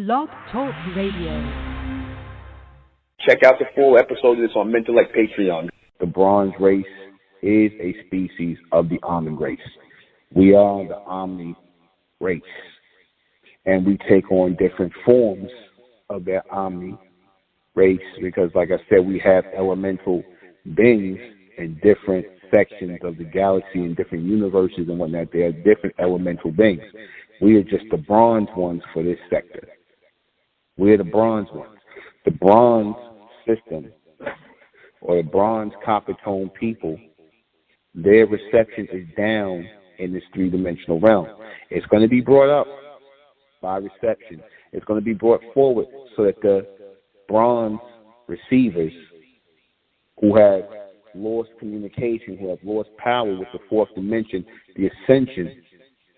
Blog Talk Radio. Check out the full episode of this on MENTELLECT Patreon. The bronze race is a species of the almond race. We are the omni race, and we take on different forms of that omni race because, like I said, we have elemental beings in different sections of the galaxy and different universes and whatnot. There are different elemental beings. We are just the bronze ones for this sector. We're the bronze ones. The bronze system, or the bronze copper tone people, their reception is down in this three-dimensional realm. It's going to be brought up by reception. It's going to be brought forward so that the bronze receivers who have lost communication, who have lost power with the fourth dimension, the ascension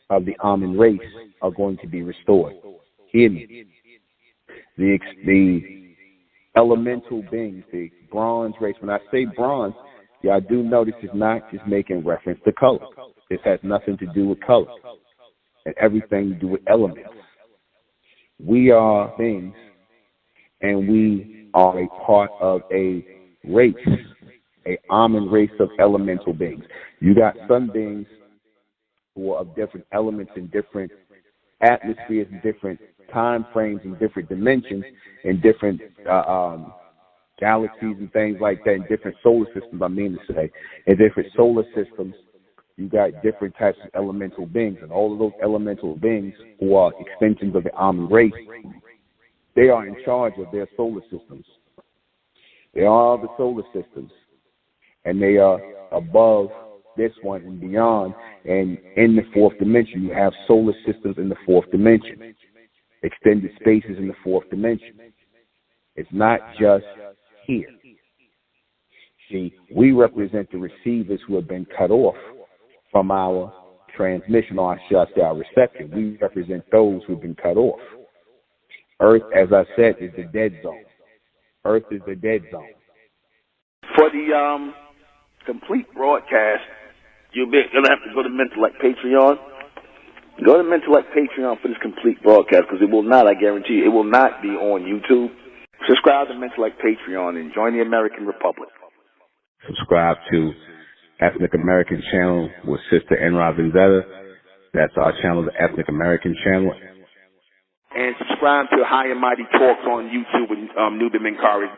of the almond race, are going to be restored. Hear me. The elemental beings, the bronze race. When I say bronze, y'all do notice it's not just making reference to color. This has nothing to do with color and everything to do with elements. We are beings, and we are a part of a race, a almond race of elemental beings. You got some beings who are of different elements in different atmospheres and different time frames and different dimensions and different galaxies and things like that, in different solar systems, I mean to say. In different solar systems, you got different types of elemental beings, and all of those elemental beings who are extensions of the almond race, they are in charge of their solar systems. They are the solar systems, and they are above this one and beyond. And in the fourth dimension, you have solar systems in the fourth dimension, extended spaces in the fourth dimension. It's not just here. See, we represent the receivers who have been cut off from our transmission, or I should say our reception. We represent those who have been cut off. Earth, as I said, is the dead zone. Earth is the dead zone. For the complete broadcast, you're going to have to go to MENTELLECT Patreon. Go to MENTELLECT Patreon for this complete broadcast, because it will not, I guarantee you, it will not be on YouTube. Subscribe to MENTELLECT Patreon and join the American Republic. Subscribe to Ethnic American Channel with Sister Enra Venzetta. That's our channel, the Ethnic American Channel. And subscribe to High and Mighty Talks on YouTube with NUBEN MENKARAYZZ.